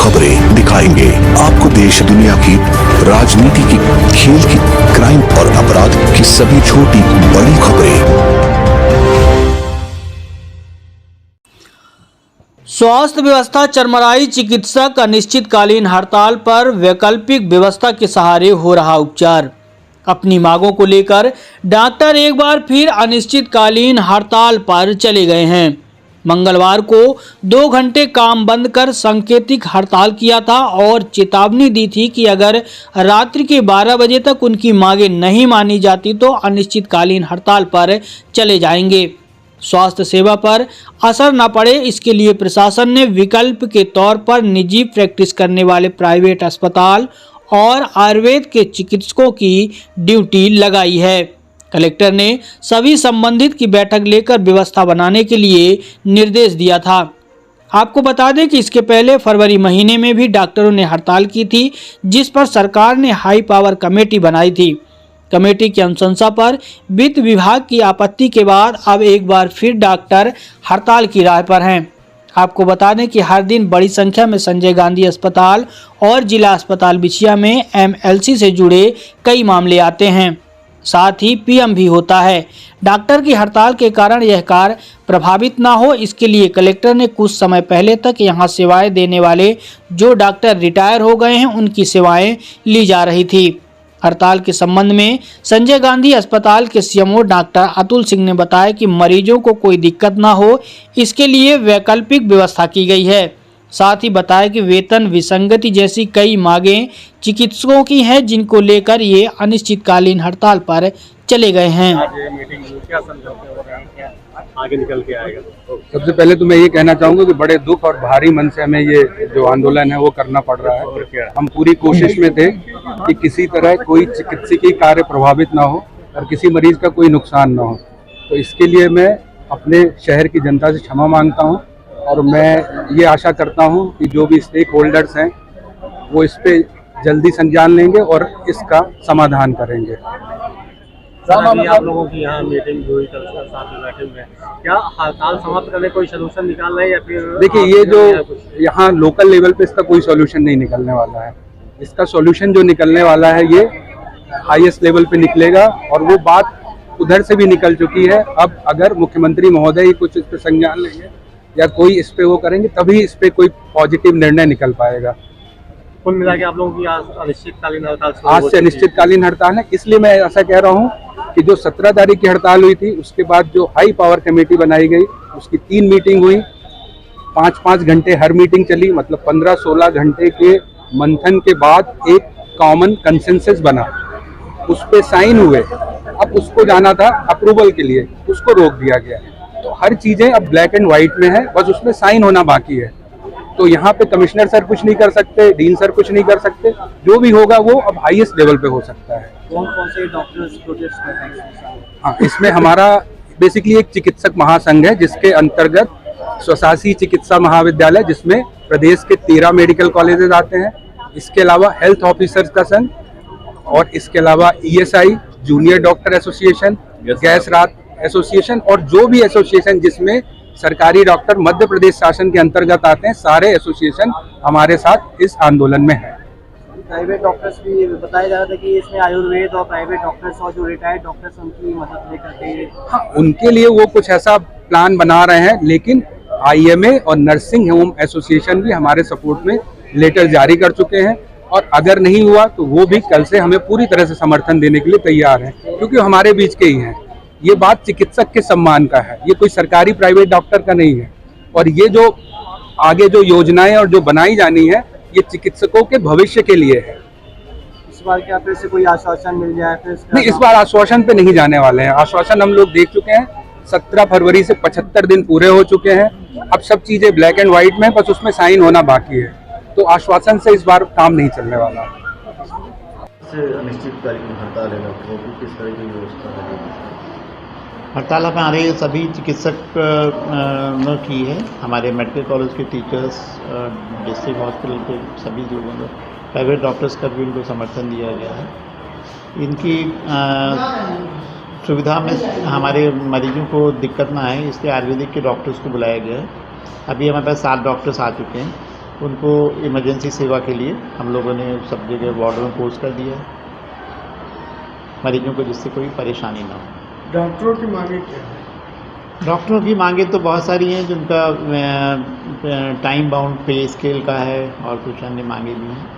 खबरें दिखाएंगे आपको देश दुनिया की राजनीति की, खेल की, क्राइम और अपराध की सभी छोटी बड़ी खबरें। स्वास्थ्य व्यवस्था चरमराई, चिकित्सक अनिश्चितकालीन हड़ताल पर वैकल्पिक व्यवस्था के सहारे हो रहा उपचार। अपनी मांगों को लेकर डॉक्टर एक बार फिर अनिश्चितकालीन हड़ताल पर चले गए हैं। मंगलवार को 2 घंटे काम बंद कर सांकेतिक हड़ताल किया था और चेतावनी दी थी कि अगर रात्रि के 12 बजे तक उनकी मांगें नहीं मानी जाती तो अनिश्चितकालीन हड़ताल पर चले जाएंगे। स्वास्थ्य सेवा पर असर न पड़े, इसके लिए प्रशासन ने विकल्प के तौर पर निजी प्रैक्टिस करने वाले प्राइवेट अस्पताल और आयुर्वेद के चिकित्सकों की ड्यूटी लगाई है। कलेक्टर ने सभी संबंधित की बैठक लेकर व्यवस्था बनाने के लिए निर्देश दिया था। आपको बता दें कि इसके पहले फरवरी महीने में भी डॉक्टरों ने हड़ताल की थी, जिस पर सरकार ने हाई पावर कमेटी बनाई थी। कमेटी की अनुशंसा पर वित्त विभाग की आपत्ति के बाद अब एक बार फिर डॉक्टर हड़ताल की राह पर हैं। आपको बता दें कि हर दिन बड़ी संख्या में संजय गांधी अस्पताल और जिला अस्पताल बिछिया में MLC से जुड़े कई मामले आते हैं, साथ ही PM भी होता है। डॉक्टर की हड़ताल के कारण यह कार्य प्रभावित ना हो, इसके लिए कलेक्टर ने कुछ समय पहले तक यहां सेवाएं देने वाले जो डॉक्टर रिटायर हो गए हैं उनकी सेवाएं ली जा रही थी। हड़ताल के संबंध में संजय गांधी अस्पताल के CMO डॉक्टर अतुल सिंह ने बताया कि मरीजों को कोई दिक्कत ना हो, इसके लिए वैकल्पिक व्यवस्था की गई है। साथ ही बताया कि वेतन विसंगति जैसी कई मांगें चिकित्सकों की हैं, जिनको लेकर ये अनिश्चितकालीन हड़ताल पर चले गए हैं। आगे निकल के आएगा। सबसे पहले तो मैं ये कहना चाहूँगा कि बड़े दुख और भारी मन से हमें ये जो आंदोलन है वो करना पड़ रहा है। हम पूरी कोशिश में थे कि किसी तरह कोई चिकित्सकीय कार्य प्रभावित ना हो और किसी मरीज का कोई नुकसान ना हो। तो इसके लिए मैं अपने शहर की जनता से क्षमा मांगता हूँ और मैं ये आशा करता हूँ कि जो भी स्टेक होल्डर्स हैं वो इस पे जल्दी संज्ञान लेंगे और इसका समाधान करेंगे। आप लोगों की यहाँ मीटिंग हुई, कल साथ में बैठे हुए हैं, क्या हड़ताल समाप्त करने कोई सलूशन निकाल रहे हैं या फिर? देखिए, ये जो यहाँ लोकल लेवल पे इसका कोई सॉल्यूशन नहीं निकलने वाला है। इसका सॉल्यूशन जो निकलने वाला है ये हाईएस्ट लेवल पे निकलेगा और वो बात उधर से भी निकल चुकी है। अब अगर मुख्यमंत्री महोदय ही कुछ इस पे संज्ञान लेंगे या कोई इस पे वो करेंगे तभी इस पे कोई पॉजिटिव निर्णय निकल पाएगा। कुल मिला के आप लोगों की अनिश्चितकालीन हड़ताल आज से अनिश्चितकालीन हड़ताल है। इसलिए मैं ऐसा कह रहा हूँ कि जो 17 तारीख की हड़ताल हुई थी उसके बाद जो हाई पावर कमेटी बनाई गई उसकी 3 मीटिंग हुई, 5-5 घंटे हर मीटिंग चली, मतलब 15-16 घंटे के मंथन के बाद एक कॉमन कंसेंसस बना, उस पे साइन हुए। अब उसको जाना था अप्रूवल के लिए, उसको रोक दिया गया। तो हर चीजें अब ब्लैक एंड व्हाइट में है, बस उसमें साइन होना बाकी है। तो यहाँ पे कमिश्नर सर कुछ नहीं कर सकते, डीन सर कुछ नहीं कर सकते, जो भी होगा वो अब हाईएस्ट लेवल पे हो सकता है। कौन से डॉक्टर्स प्रोटेस्ट कर रहे हैं? हाँ, इसमें हमारा बेसिकली एक चिकित्सक महासंघ है जिसके अंतर्गत स्वशासी चिकित्सा महाविद्यालय, जिसमें प्रदेश के 13 मेडिकल कॉलेजेस आते हैं, इसके अलावा हेल्थ ऑफिसर्स का संघ और इसके अलावा ESI junior doctor association, gas रात एसोसिएशन और जो भी एसोसिएशन जिसमें सरकारी डॉक्टर मध्य प्रदेश शासन के अंतर्गत आते हैं, सारे एसोसिएशन हमारे साथ इस आंदोलन में है। प्राइवेट डॉक्टर्स भी बताया जा रहा था कि इसमें आयुर्वेद और प्राइवेट डॉक्टर्स और जो रिटायर्ड डॉक्टर्स उनकी मदद लेकर के, हाँ, उनके लिए वो कुछ ऐसा प्लान बना रहे हैं, लेकिन IMA और नर्सिंग होम एसोसिएशन भी हमारे सपोर्ट में लेटर जारी कर चुके हैं और अगर नहीं हुआ तो वो भी कल से हमें पूरी तरह से समर्थन देने के लिए तैयार हैं, क्योंकि हमारे बीच के ही हैं। ये बात चिकित्सक के सम्मान का है, ये कोई सरकारी प्राइवेट डॉक्टर का नहीं है। और ये जो आगे जो योजनाएं और जो बनाई जानी है ये चिकित्सकों के भविष्य के लिए है। इस बार क्या फिर से कोई आश्वासन मिल जाए? फिर नहीं, इस बार आश्वासन पे नहीं जाने वाले हैं। आश्वासन हम लोग देख चुके हैं। 17 फरवरी से 75 दिन पूरे हो चुके हैं। अब सब चीजें ब्लैक एंड व्हाइट में, बस उसमें साइन होना बाकी है। तो आश्वासन से इस बार काम नहीं चलने वाला। अनिश्चितकालीन हड़ताल है डॉक्टरों की, किस तरह की व्यवस्था है? हड़ताल हमारे सभी चिकित्सक ने की है। हमारे मेडिकल कॉलेज के टीचर्स, डिस्ट्रिक्ट हॉस्पिटल के सभी लोगों ने, प्राइवेट डॉक्टर्स का भी उनको समर्थन दिया गया है। इनकी सुविधा में हमारे मरीजों को दिक्कत ना आए, इसलिए आयुर्वेदिक के डॉक्टर्स को बुलाया गया है। अभी हमारे पास 7 डॉक्टर्स आ चुके हैं उनको इमरजेंसी सेवा के लिए हम लोगों ने सब जगह वार्ड में पोस्ट कर दिया है मरीजों को, जिससे कोई परेशानी ना हो। डॉक्टरों की मांगे क्या है? डॉक्टरों की मांगे तो बहुत सारी हैं, जिनका टाइम बाउंड पे स्केल का है और कुछ अन्य मांगे भी हैं।